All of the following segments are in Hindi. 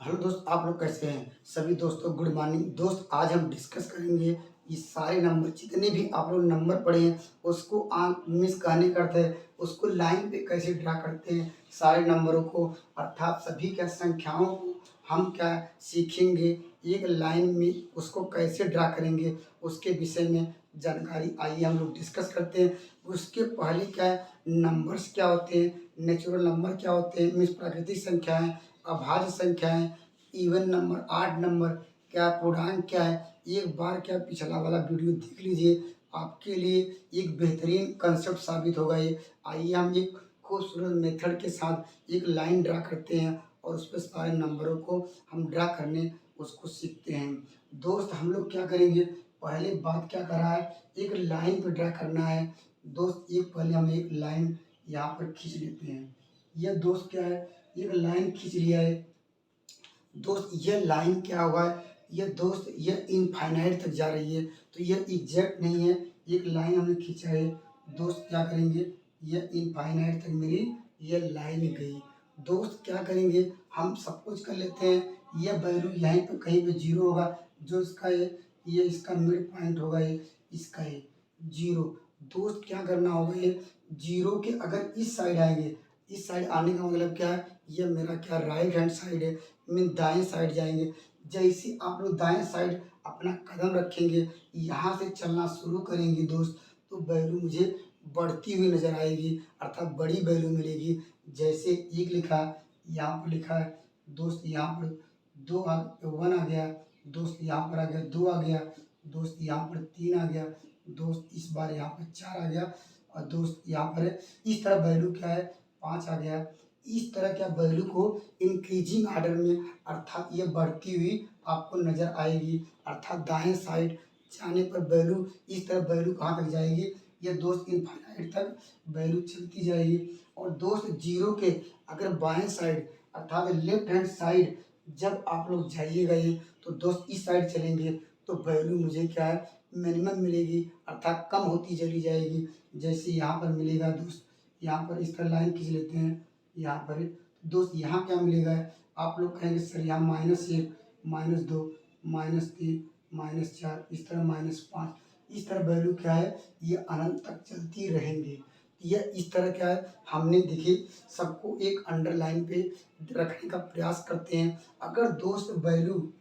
हेलो दोस्त, आप लोग कैसे हैं? सभी दोस्तों गुड मॉर्निंग। दोस्त, आज हम डिस्कस करेंगे ये सारे नंबर, जितने भी आप लोग नंबर पढ़े हैं उसको आंख मिस कहने करते हैं, उसको लाइन पे कैसे ड्रा करते हैं सारे नंबरों को, अर्थात सभी क्या संख्याओं को हम क्या सीखेंगे, एक लाइन में उसको कैसे ड्रा करेंगे उसके विषय में जानकारी आइए हम लोग डिस्कस करते हैं। उसके पहले क्या है, नंबर्स क्या होते हैं, नेचुरल नंबर क्या होते हैं, मीन्स प्राकृतिक संख्याएं, अभाज्य संख्याएं, इवन नंबर, आड नंबर, क्या पूर्णांक क्या है। एक बार क्या पिछला वाला वीडियो देख लीजिए, आपके लिए एक बेहतरीन कंसेप्ट साबित होगा ये। आइए हम एक खूबसूरत मेथड के साथ एक लाइन ड्रा करते हैं और उस पर सारे नंबरों को हम ड्रा करने उसको सीखते हैं। दोस्त, हम लोग क्या करेंगे, पहले बात क्या कर रहा है, एक लाइन पे ड्रा करना है। दोस्त, एक पहले हम एक लाइन यहाँ पर खींच लेते हैं। यह दोस्त क्या है, एक लाइन खींच लिया है। दोस्त, यह लाइन क्या हुआ है, यह दोस्त यह इनफाइनाइट तक जा रही है, तो यह एग्जैक्ट नहीं है। एक लाइन हमने खींचा है दोस्त, क्या करेंगे, यह इनफाइनाइट तक मेरी यह लाइन गई। दोस्त, क्या करेंगे, हम सपोज कर लेते हैं यह वैल्यू यहीं पर कहीं पे जीरो होगा, जो इसका ये इसका मिड पॉइंट होगा, ये इसका ये जीरो। दोस्त, क्या करना होगा, ये जीरो के अगर इस साइड आएंगे, इस साइड आने का मतलब क्या है, ये मेरा क्या राइट हैंड साइड है, मीन दाएं साइड जाएंगे। जैसे आप लोग दाएं साइड अपना कदम रखेंगे, यहाँ से चलना शुरू करेंगे दोस्त, तो वैल्यू मुझे बढ़ती हुई नजर आएगी, अर्थात बड़ी वैल्यू मिलेगी। जैसे एक लिखा, यहाँ पर लिखा है दोस्त, यहाँ पर दो आ वन आ गया दोस्त, यहाँ पर आ गया दो आ गया दोस्त, यहाँ पर तीन आ गया दोस्त, इस बार यहाँ पर चार आ गया, और दोस्त यहाँ पर है, इस तरह वैल्यू क्या है, पाँच आ गया। इस तरह क्या वैल्यू को इंक्रीजिंग आर्डर में, अर्थात ये बढ़ती हुई आपको नजर आएगी, अर्थात दाएं साइड जाने पर वैल्यू इस तरह वैल्यू कहाँ तक जाएगी, ये दोस्त इनफाइनाइट तक वैल्यू चलती जाएगी। और दोस्त, जीरो के अगर बाएं साइड अर्थात लेफ्ट हैंड साइड जब आप लोग जाइएगा ये, तो दोस्त इस साइड चलेंगे तो वैल्यू मुझे क्या है, मिनिमम मिलेगी, अर्थात कम होती चली जाएगी। जैसे यहाँ पर मिलेगा दोस्त, यहाँ पर इस तरह लाइन खींच लेते हैं, यहाँ पर दोस्त यहाँ क्या मिलेगा, आप लोग कहेंगे सर यहाँ माइनस एक, माइनस दो, माइनस तीन, माइनस चार, इस तरह माइनस पाँच, इस तरह वैल्यू क्या है, ये अनंत तक चलती रहेंगी। यह इस तरह क्या है, हमने देखिए सबको एक अंडरलाइन पे रखने का प्रयास करते हैं। अगर दोस्त वैल्यू,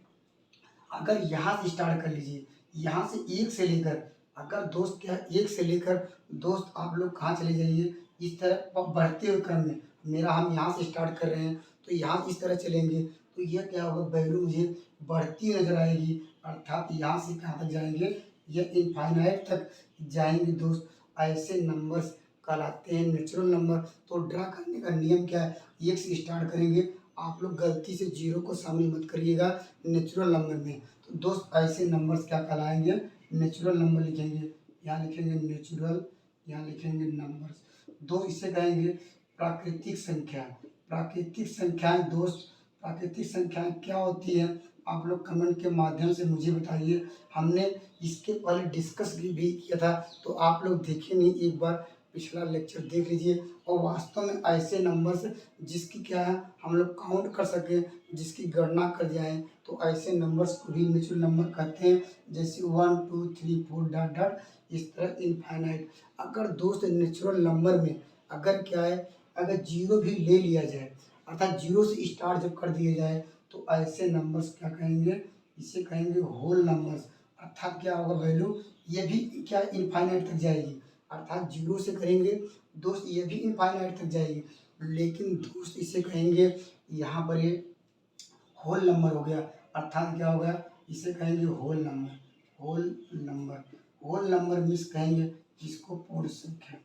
अगर यहाँ से स्टार्ट कर लीजिए, यहाँ से एक से लेकर, अगर दोस्त क्या है, एक से लेकर दोस्त आप लोग कहाँ चले जाइए, इस तरह बढ़ते हुए क्रम में, मेरा हम यहाँ से स्टार्ट कर रहे हैं तो यहाँ इस तरह चलेंगे, तो यह क्या होगा, वैल्यू मुझे बढ़ती नजर आएगी, अर्थात यहाँ से कहाँ तक जाएंगे, यह इनफाइनाइट तक जाएंगे दोस्त। ऐसे नंबर्स कहलाते हैं नेचुरल नंबर। तो ड्रा करने का नियम क्या है, एक से स्टार्ट करेंगे, आप लोग गलती से जीरो को शामिल मत करिएगा नेचुरल नंबर में। तो दोस्त, ऐसे नंबर्स क्या कहलाएंगे, नेचुरल नंबर लिखेंगे, यहाँ लिखेंगे नेचुरल, यहाँ लिखेंगे नंबर्स। दो इसे कहेंगे प्राकृतिक संख्या। प्राकृतिक संख्याएं दोस्त, प्राकृतिक संख्याएं क्या होती है, आप लोग कमेंट के माध्यम से मुझे बताइए। हमने इसके पहले डिस्कस भी किया था, तो आप लोग देखे नहीं, एक बार पिछला लेक्चर देख लीजिए। और वास्तव में ऐसे नंबर्स जिसकी क्या है, हम लोग काउंट कर सकें, जिसकी गणना कर जाएं, तो ऐसे नंबर्स को भी नेचुरल नंबर कहते हैं। जैसे one two three four dot dot, इस तरह इनफाइनाइट। अगर दोस्त नेचुरल नंबर में अगर क्या है, अगर जीरो भी ले लिया जाए, अर्थात जीरो से स्टार्ट जब कर दिया जाए, तो ऐसे नंबर्स क्या कहेंगे, इसे कहेंगे होल नंबर्स। अर्थात क्या होगा, वैल्यू ये भी क्या इनफाइनाइट तक जाएगी, अर्थात जीरो से करेंगे दोस्त ये भी इनफाइनाइट तक जाएगी, लेकिन दोस्त इसे कहेंगे यहाँ पर ये होल नंबर हो गया, अर्थात क्या हो गया, इसे कहेंगे whole number. Whole number, whole number means कहेंगे जिसको पूर्ण संख्या।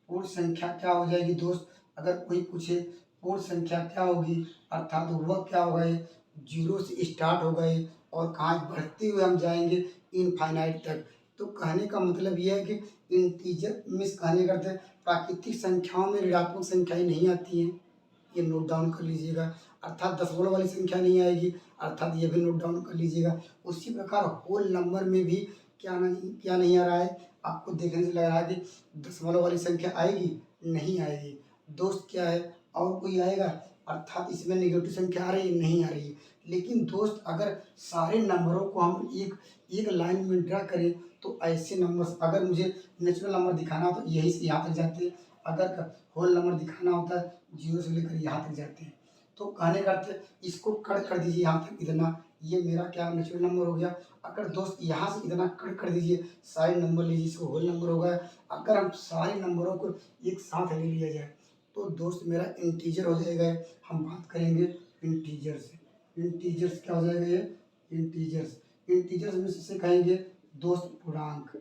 पूर्ण संख्या क्या हो जाएगी दोस्त, अगर कोई पूछे पूर्ण संख्या क्या होगी, अर्थात वह क्या होगा, ये जीरो से स्टार्ट होगा ये, और कहाँ बढ़ते हुए हम जाएंगे इनफाइनाइट तक। तो कहने का मतलब यह है कि इंटीजर मीन्स कहने का अर्थ है, प्राकृतिक संख्याओं में ऋणात्मक संख्याएं नहीं आती हैं, ये नोट डाउन कर लीजिएगा, अर्थात दशमलव वाली संख्या नहीं आएगी, अर्थात ये भी नोट डाउन कर लीजिएगा। उसी प्रकार होल नंबर में भी क्या नहीं आ रहा है, आपको देखने से लग रहा है कि दशमलव वाली संख्या आएगी, नहीं आएगी दोस्त। क्या है, और कोई आएगा, अर्थात इसमें नेगेटिव संख्या आ रही है, नहीं आ रही है। लेकिन दोस्त अगर सारे नंबरों को हम एक एक लाइन में ड्रा करें तो ऐसे नंबर्स, अगर मुझे नेचुरल नंबर दिखाना हो तो यहीं से यहाँ तक जाते हैं, अगर होल नंबर दिखाना होता है जीरो से लेकर यहाँ तक जाते हैं। तो कहने का अर्थ है इसको कट कर दीजिए यहाँ तक इतना, ये मेरा क्या नेचुरल नंबर हो गया। अगर दोस्त यहाँ से इतना कट कर दीजिए, सारे नंबर लीजिए, इसको होल नंबर हो गया। अगर हम सारे नंबरों को एक साथ ले लिया जाए तो दोस्त मेरा इंटीजर हो जाएगा। हम बात करेंगे इंटीजर्स। इंटीजर्स क्या हो जाएगा ये, इंटीजर्स। इंटीजर्स में से कहेंगे दोस्त पूर्णांक,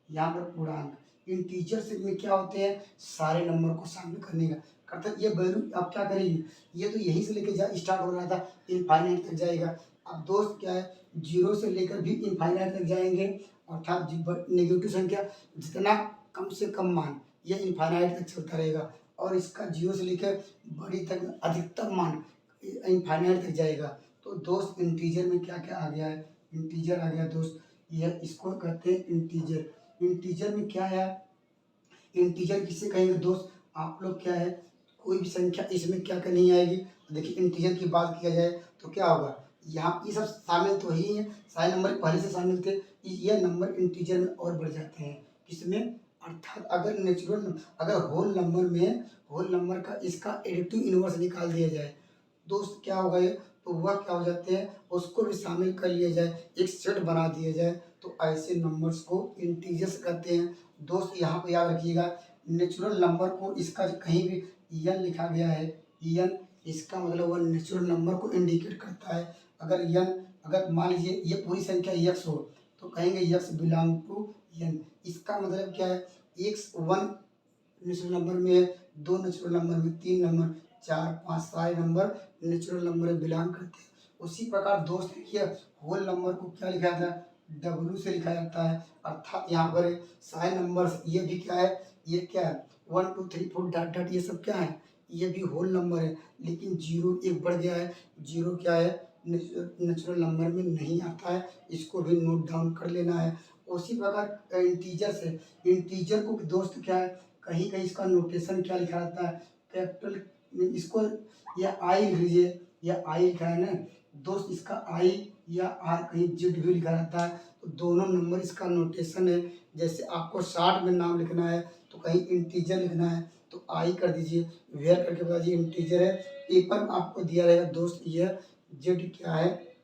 यहाँ पर पूर्णांक। इंटीजर्स में क्या होते हैं, सारे नंबर को शामिल करने का करता है। ये वैल्यू आप क्या करेंगे, ये तो यहीं से लेके जा स्टार्ट हो रहा था, इनफाइनाइट तक जाएगा। अब दोस्त क्या है, जीरो से लेकर भी इनफाइनाइट तक जाएंगे, अर्थात नेगेटिव संख्या जितना कम से कम मान ये इनफाइनाइट तक चलता रहेगा, और इसका जीरो से लेकर बड़ी तक अधिकतम मान इनफाइनाइट तक जाएगा। तो दोस्त इंटीजर में क्या क्या आ गया है, इंटीजर आ गया दोस्त, यह इसको कहते हैं इंटीजर। इंटीजर में क्या है, इंटीजर किसे कहेंगे दोस्त, आप लोग क्या है, कोई भी संख्या इसमें क्या क्या नहीं आएगी। देखिए इंटीजर की बात किया जाए तो क्या होगा, यहाँ ये सब शामिल तो ही है, सारे नंबर पहले से शामिल थे, ये नंबर इंटीजर में और बढ़ जाते हैं। किसमें, अर्थात अगर नेचुरल, अगर होल नंबर का इसका एडिटिव इनवर्स निकाल दिया जाए दोस्त क्या होगा ये, तो वह क्या हो जाते हैं, उसको भी शामिल कर लिया जाए, एक सेट बना दिया जाए, तो ऐसे नंबर्स को इंटीजर्स कहते हैं। दोस्त यहाँ पे याद रखिएगा, नेचुरल नंबर को इसका कहीं भी एन लिखा गया है, एन इसका मतलब वह नेचुरल नंबर को इंडिकेट करता है। अगर एन, अगर मान लीजिए ये पूरी संख्या एक्स हो तो कहेंगे एक्स बिलोंग टू एन, इसका मतलब क्या है, एक्स वन नेचुरल नंबर में है, दो नेचुरल नंबर में, तीन नंबर, चार पाँच, सारे नंबर नेचुरल नंबर में बिलोंग करते हैं। उसी प्रकार दोस्त देखिए होल नंबर को क्या लिखा जाता है, डब्ल्यू से लिखा जाता है, अर्थात यहाँ पर सारे नंबर्स, ये भी क्या है, ये क्या है, one two three four dot dot, ये सब क्या है, ये भी होल नंबर है। लेकिन जीरो एक बढ़ गया है, जीरो क्या है, नेचुरल नंबर में नहीं आता है, इसको भी नोट डाउन कर लेना है। उसी प्रकार इंटीजर से, इंटीजर को दोस्त क्या है, कहीं कहीं इसका नोटेशन क्या लिखा रहता है, कैपिटल, इसको या आई लिख लीजिए, या आई लिखा है ना दोस्त, इसका आई या आर कहीं जेड भी लिखा रहता है, तो दोनों नंबर इसका नोटेशन है। जैसे आपको शॉर्ट में नाम लिखना है तो कहीं इंटीजर लिखना है तो आई कर दीजिए, वेयर करके बता दीजिए इंटीजर है। पेपर में आपको दिया रहेगा दोस्त, यह जेड क्या है,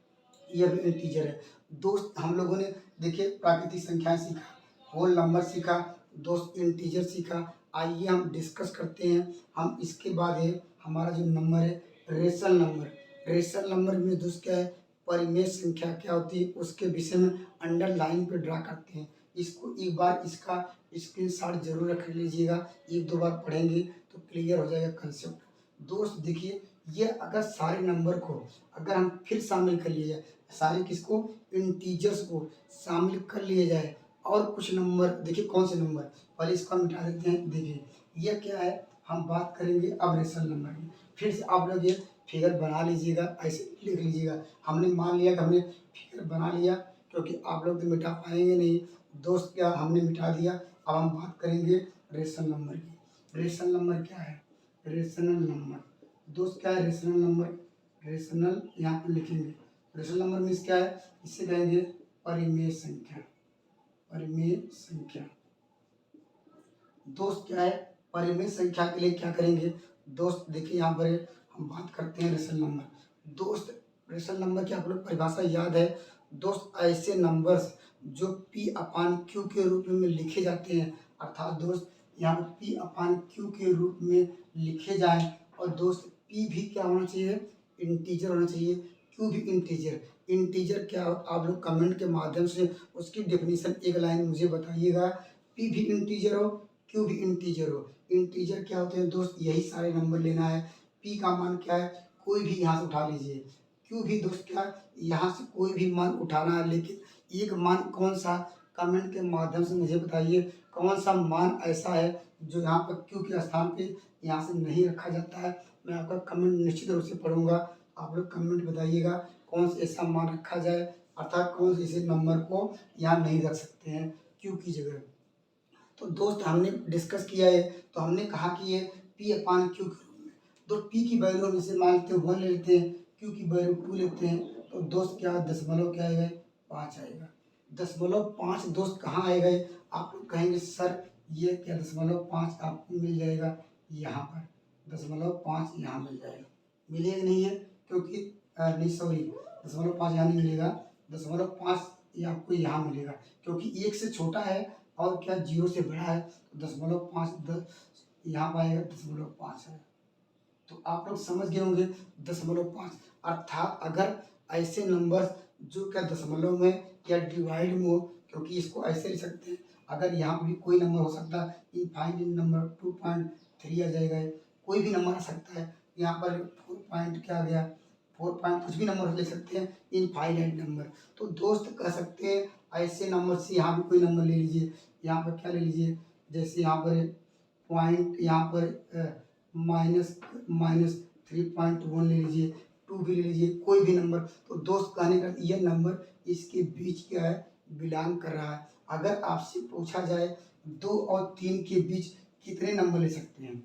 यह भी इंटीजर है। दोस्त हम लोगों ने देखिए प्राकृतिक संख्याएं सीखा, होल नंबर सीखा, दोस्त इंटीजर सीखा। आइए हम डिस्कस करते हैं, हम इसके बाद है हमारा जो नंबर है रेशनल नंबर। रेशनल नंबर में दोस्त क्या है, परिमेय संख्या क्या होती है उसके विषय में अंडरलाइन पे ड्रा करते हैं। इसको एक बार इसका स्क्रीनशॉट जरूर रख लीजिएगा, एक दो बार पढ़ेंगे तो क्लियर हो जाएगा कंसेप्ट। दोस्त देखिए ये अगर सारे नंबर को अगर हम फिर शामिल कर लिए जाए, सारे किसको, इंटीजर्स को शामिल कर लिए जाए, और कुछ नंबर देखिए कौन से नंबर, पहले इसको हम मिटा देते हैं। देखिए ये क्या है, हम बात करेंगे अब रेशनल नंबर की। फिर से आप लोग ये फिगर बना लीजिएगा, ऐसे लिख लीजिएगा। हमने मान लिया कि हमने फिगर बना लिया, क्योंकि आप लोग तो मिटा पाएंगे नहीं दोस्त, क्या हमने मिटा दिया। अब हम बात करेंगे रेशनल नंबर की। रेशनल नंबर क्या है, रेशनल नंबर दोस्त क्या है, रेशनल नंबर, रेशनल यहाँ पर लिखेंगे। रेशनल नंबर मीन्स क्या है, इसे कहेंगे परिमेय संख्या, परिमेय संख्या। दोस्त क्या है, परिमेय संख्या के लिए क्या करेंगे दोस्त, देखिए यहाँ पर हम बात करते हैं रेशनल नंबर। दोस्त रेशनल नंबर की आप लोग परिभाषा याद है दोस्त, ऐसे नंबर्स जो पी अपान क्यू के रूप में लिखे जाते हैं, अर्थात दोस्त यहाँ पर पी अपान क्यू के रूप में लिखे जाएं, और दोस्त पी भी क्या होना चाहिए, इंटीजर होना चाहिए, क्यू भी इंटीजर। इंटीजर क्या आप लोग कमेंट के माध्यम से उसकी डेफिनेशन एक लाइन मुझे बताइएगा। पी भी इंटीजर हो, क्यू भी इंटीजर हो। इंटीजर क्या होते हैं दोस्त, यही सारे नंबर लेना है। पी का मान क्या है, कोई भी यहाँ से उठा लीजिए। क्यू भी दोस्त क्या, यहाँ से कोई भी मान उठाना है, लेकिन एक मान कौन सा, कमेंट के माध्यम से मुझे बताइए कौन सा मान ऐसा है जो यहाँ पर क्यू के स्थान पे यहाँ से नहीं रखा जाता है। मैं आपका कमेंट निश्चित रूप से पढ़ूंगा, आप लोग कमेंट बताइएगा कौन सा ऐसा मान रखा जाए, अर्थात कौन से ऐसे नंबर को यहाँ नहीं रख सकते हैं क्यू की जगह। तो दोस्त हमने डिस्कस किया है, तो हमने कहा कि ये पी अपान क्यू के रूप में, तो पी की वैल्यू हम इसे मान लेते हैं 1 ले लेते हैं, क्यू की वैल्यू 2 लेते हैं, तो दोस्त क्या दशमलव क्या आएगा, 5 आएगा। दशमलव 5 दोस्त कहाँ आएगा, आप लोग कहेंगे सर ये क्या दशमलव 5 आपको मिल जाएगा यहाँ पर, दशमलव 5 यहाँ मिल जाएगा, मिलेगा नहीं है क्योंकि नहीं सॉरी, दशमलव 5 यहाँ नहीं मिलेगा, दशमलव 5 ये आपको यहाँ मिलेगा क्योंकि 1 से छोटा है और क्या 0 से बड़ा है, तो दशमलव 5 यहाँ पर आएगा, दशमलव 5 है। तो आप लोग समझ गए होंगे दशमलव 5, अर्थात अगर ऐसे नंबर जो क्या दशमलव में या डिवाइड में हो, क्योंकि इसको ऐसे लिख सकते हैं, अगर यहाँ पर भी कोई नंबर हो सकता है, इनफाइनाइट नंबर 2.3 आ जाएगा, कोई भी नंबर आ सकता है, यहाँ पर 4 पॉइंट क्या आ गया, 4 पॉइंट कुछ भी नंबर ले सकते हैं, इनफाइनाइट नंबर। तो दोस्त कह सकते हैं ऐसे नंबर से, यहाँ भी कोई नंबर ले लीजिए, यहाँ पर क्या ले लीजिए, जैसे यहाँ पर पॉइंट, यहाँ पर माइनस 3.1 ले लीजिए, 2 भी ले लीजिए, कोई भी नंबर। तो दोस्त कहने का यह नंबर इसके बीच क्या है, बिलोंग कर रहा है। अगर आपसे पूछा जाए 2 और 3 के बीच कितने नंबर ले सकते हैं,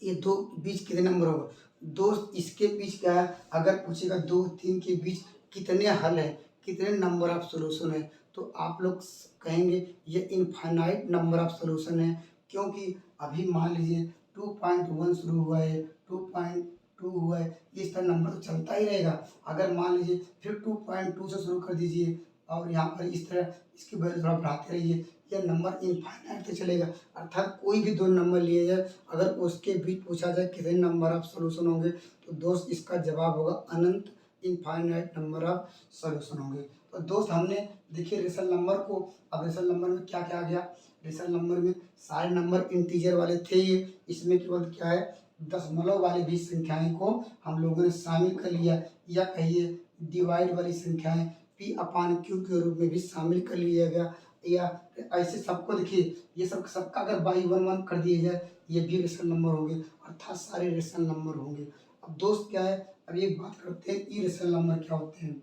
ये 2 बीच कितने नंबर होगा दोस्त, इसके बीच क्या है, अगर पूछेगा 2 3 के बीच कितने हल है, कितने नंबर ऑफ सोल्यूशन है, तो आप लोग कहेंगे ये इनफाइनाइट नंबर ऑफ सोल्यूशन है, क्योंकि अभी मान लीजिए 2.1 शुरू हुआ है, 2.2 हुआ है, इस तरह नंबर तो चलता ही रहेगा। अगर मान लीजिए फिर 2.2 से शुरू कर दीजिए और यहाँ पर इस तरह इसकी वैल्यू थोड़ा बढ़ाते रहिए, यह नंबर इनफाइनाइट तक चलेगा। अर्थात कोई भी 2 नंबर लिए जाए, अगर उसके बीच पूछा जाए कितने नंबर ऑफ सोल्यूशन होंगे, तो दोस्त इसका जवाब होगा अनंत, इनफाइनाइट नंबर ऑफ सोल्यूशन होंगे। तो दोस्त हमने देखिए रेशनल नंबर को, अब रेशनल नंबर में क्या क्या आ गया, रेशनल नंबर में सारे नंबर इंटीजर वाले थे ये, इसमें केवल क्या है दशमलव वाली भी संख्याएं को हम लोगों ने शामिल कर लिया, या कहिए डिवाइड वाली संख्याएं P/Q के रूप में भी शामिल कर लिया गया, या ऐसे सबको देखिए ये सब सबका अगर बाई 1 कर दिया जाए, ये भी रेशनल नंबर होंगे, अर्थात सारे रेशनल नंबर होंगे। अब दोस्त क्या है, अब एक बात करते हैं इरेशनल नंबर क्या होते हैं।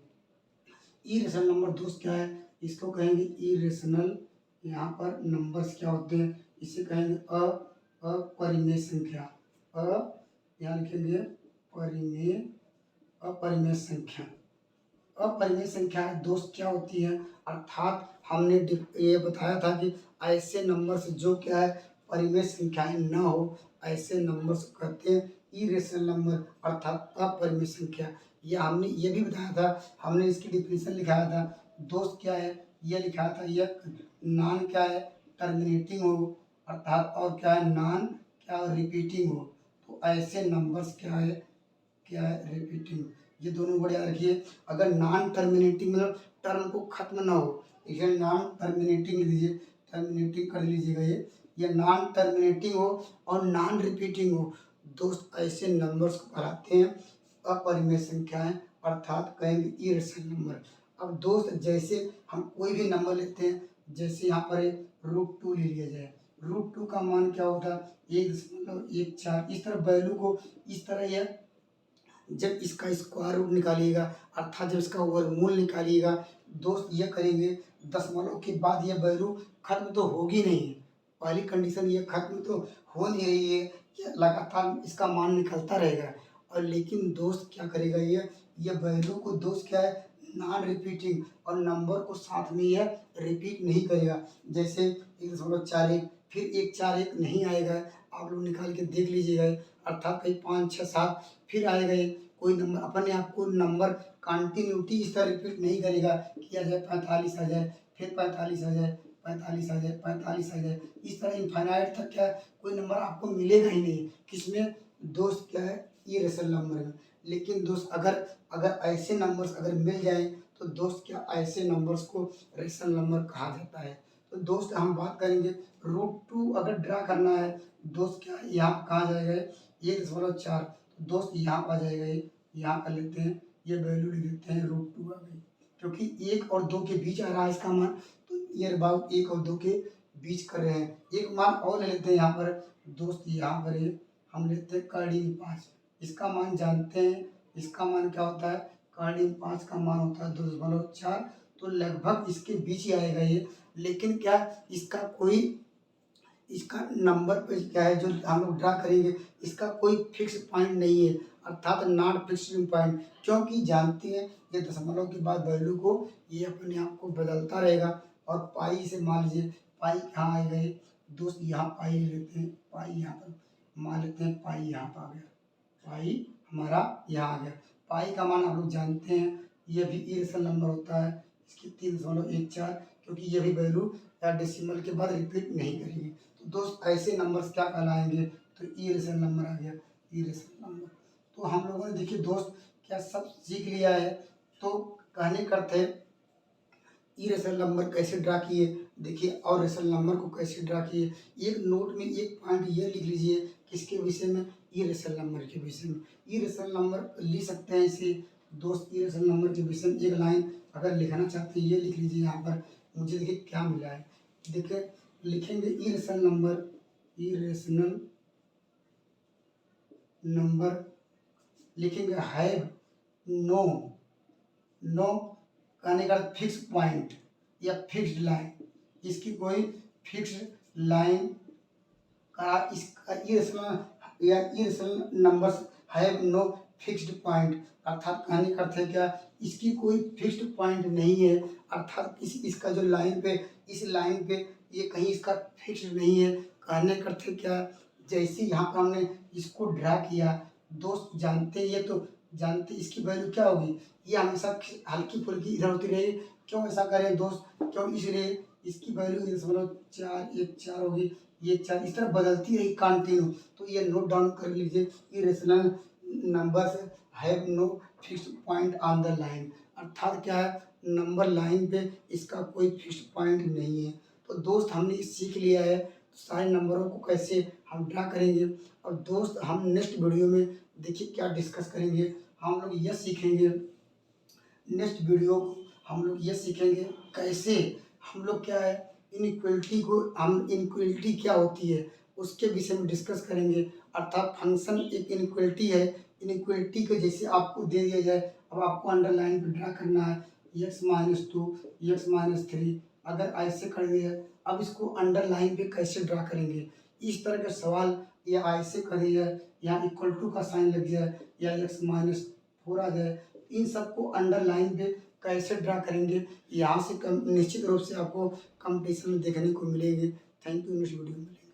इरेशनल नंबर दोस्त क्या है, इसको कहेंगे इरेशनल, यहाँ पर नंबर्स क्या होते हैं, इसे कहेंगे अपरिमेय संख्या, यहाँ लिखेंगे अपरिमेय संख्या। अपरिमेय संख्या दोस्त क्या होती है, अर्थात हमने ये बताया था कि ऐसे नंबर से जो क्या है परिमेय संख्याएं न हो, ऐसे नंबर से कहते हैं इरेशनल नंबर, अर्थात अपरिमेय संख्या। यह हमने ये भी बताया था, हमने इसकी डिफिनेशन लिखाया था दोस्त क्या है, यह लिखाया था, यह नॉन क्या है टर्मिनेटिंग हो, अर्थात और क्या है नॉन क्या रिपीटिंग हो। तो ऐसे नंबर्स क्या है रिपीटिंग, ये दोनों वर्ड याद रखिए। अगर नॉन टर्मिनेटिंग मतलब टर्म को खत्म ना हो, इसे नॉन टर्मिनेटिंग लीजिए, टर्मिनेटिंग कर लीजिएगा, ये नॉन टर्मिनेटिंग हो और नॉन रिपीटिंग हो, दोस्त ऐसे नंबर्स को कहलाते हैं अपरिमेय संख्याएं, अर्थात कहेंगे इरेशनल नंबर। अब दोस्त जैसे हम कोई भी नंबर लेते हैं, जैसे यहाँ पर √2 ले लिया जाए, √2 का मान क्या होता है 1.14, इस तरह वैल्यू को इस तरह यह जब इसका स्क्वायर रूट निकालिएगा, अर्थात जब इसका वर्गमूल निकालिएगा, दोस्त ये करेंगे दशमलव के बाद यह वैल्यू खत्म तो होगी नहीं, पहली कंडीशन ये खत्म तो हो नहीं रही है, ये लगातार इसका मान निकलता रहेगा। और लेकिन दोस्त क्या करेगा, ये वैल्यू को दोस्त क्या है नॉन रिपीटिंग, और नंबर को साथ में यह रिपीट नहीं करेगा। जैसे 1.41 फिर 141 नहीं आएगा, आप लोग निकाल के देख लीजिएगा, अर्थात कहीं 5 6 7 फिर आएगा ये कोई नंबर, अपने आप को नंबर कंटिन्यूटी इस तरह रिपीट नहीं करेगा कि आ जाए 45 आ जाए, फिर 45 आ जाए, 45 आ जाए, 45 आ जाए, इस तरह इनफाइनाइट तक क्या कोई नंबर आपको मिलेगा ही नहीं। किसमें दोस्त क्या है इरेशनल नंबर में। लेकिन दोस्त अगर अगर ऐसे नंबर्स अगर मिल जाए, तो दोस्त क्या ऐसे नंबर्स को रेशनल नंबर कहा जाता है। तो दोस्त हम बात करेंगे √2 अगर ड्रा करना है, दोस्त क्या है यहाँ कहाँ जाएगा 1.4, तो दोस्त यहाँ आ जाएगा, यहाँ कर लेते हैं, ये वैल्यू लिख देते हैं √2 आ गई, क्योंकि 1 और 2 के बीच आ रहा है इसका मान, तो नियर अबाउट 1 और 2 के बीच कर रहे हैं। एक मान और ले लेते हैं यहाँ पर दोस्त, यहाँ पर हम लेते हैं कर्डिंग 5, इसका मान जानते हैं, इसका मान क्या होता है कर्डिंग 5 का मान होता है 2.4, तो लगभग इसके बीच ही आएगा ये। लेकिन क्या इसका नंबर पे क्या है जो हम लोग ड्रा करेंगे, इसका कोई फिक्स पॉइंट नहीं है, अर्थात नॉट फिक्स्ड पॉइंट, क्योंकि जानते हैं ये दशमलव के बाद वैल्यू को ये अपने आप को बदलता रहेगा। और पाई से मान लीजिए पाई कहाँ आ गए दोस्त, यहाँ पाई ले लेते हैं, पाई यहाँ पर मान लेते हैं, पाई यहाँ पर आ गया, पाई हमारा यहाँ आ गया। पाई का मान आप लोग जानते हैं ये भी इरेशनल नंबर होता है, इसकी 3.14, क्योंकि ये भी वैल्यू या डेसिमल के बाद रिपीट नहीं करेंगे। तो दोस्त ऐसे नंबर्स क्या कहलाएंगे, तो इरेशनल नंबर आ गया, इरेशनल नंबर। तो हम लोगों ने देखिए दोस्त क्या सब सीख लिया है। तो कहने का अर्थ है इरेशनल नंबर कैसे ड्रा किए, देखिए, और रेशनल नंबर को कैसे ड्रा किए। एक नोट में एक पॉइंट ये लिख लीजिए किसके विषय में, इरेशनल नंबर के विषय में। इरेशनल नंबर लिख सकते हैं इसे दोस्त, इरेशनल नंबर के विषय में एक लाइन अगर लिखना चाहते हैं ये लिख लीजिए यहाँ पर। मुझे देखिए क्या मिला है, देखिए लिखेंगे इरेशनल नंबर, इरेशनल नंबर लिखेंगे हैव नो, नो कहने का फिक्स पॉइंट या फिक्स्ड लाइन, इसकी कोई फिक्स्ड लाइन का, इसका इरेशनल या irrational numbers have no fixed point, अर्थात कहने का अर्थ है क्या, इसकी कोई फिक्स्ड पॉइंट नहीं है। अर्थात इसका जो लाइन पे, इस लाइन पे ये कहीं इसका फिक्स्ड नहीं है। कहने का अर्थ है क्या, जैसे यहाँ पर हमने इसको ड्रा किया दोस्त, जानते ये तो जानते इसकी वैल्यू क्या होगी, ये हमेशा हल्की फुल्की इधर होती रहेगी। क्यों ऐसा करें दोस्त, क्यों, इसलिए इसकी वैल्यू 4 होगी, ये 4 इस तरह बदलती रही कंटिन्यू। तो ये नोट डाउन कर लीजिए, irrational numbers have no fixed point on the line, अर्थात क्या है, नंबर लाइन पे इसका कोई फिक्स्ड पॉइंट नहीं है। तो दोस्त हमने सीख लिया है सारे नंबरों को कैसे हम ड्रा करेंगे। और दोस्त हम नेक्स्ट वीडियो में देखिए क्या डिस्कस करेंगे, हम लोग यह सीखेंगे, नेक्स्ट वीडियो हम लोग ये सीखेंगे कैसे हम लोग क्या है इनइक्वलिटी को, हम इनइक्वलिटी क्या होती है उसके विषय में डिस्कस करेंगे। अर्थात फंक्शन एक इनइक्वलिटी है, इनइक्वलिटी को जैसे आपको दे दिया जाए, अब आपको अंडरलाइन पे ड्रा करना है x-2 x-3, अगर ऐसे कर दिया, अब इसको अंडरलाइन पे कैसे ड्रा करेंगे, इस तरह के सवाल, या ऐसे कर दिया यहाँ इक्वल टू का साइन लग जाए या x-4 आ जाए, इन सबको अंडरलाइन पे कैसे ड्रा करेंगे, यहाँ से निश्चित रूप से आपको कंपटीशन में देखने को मिलेंगे। थैंक यू, नेक्स्ट वीडियो में मिलेंगे।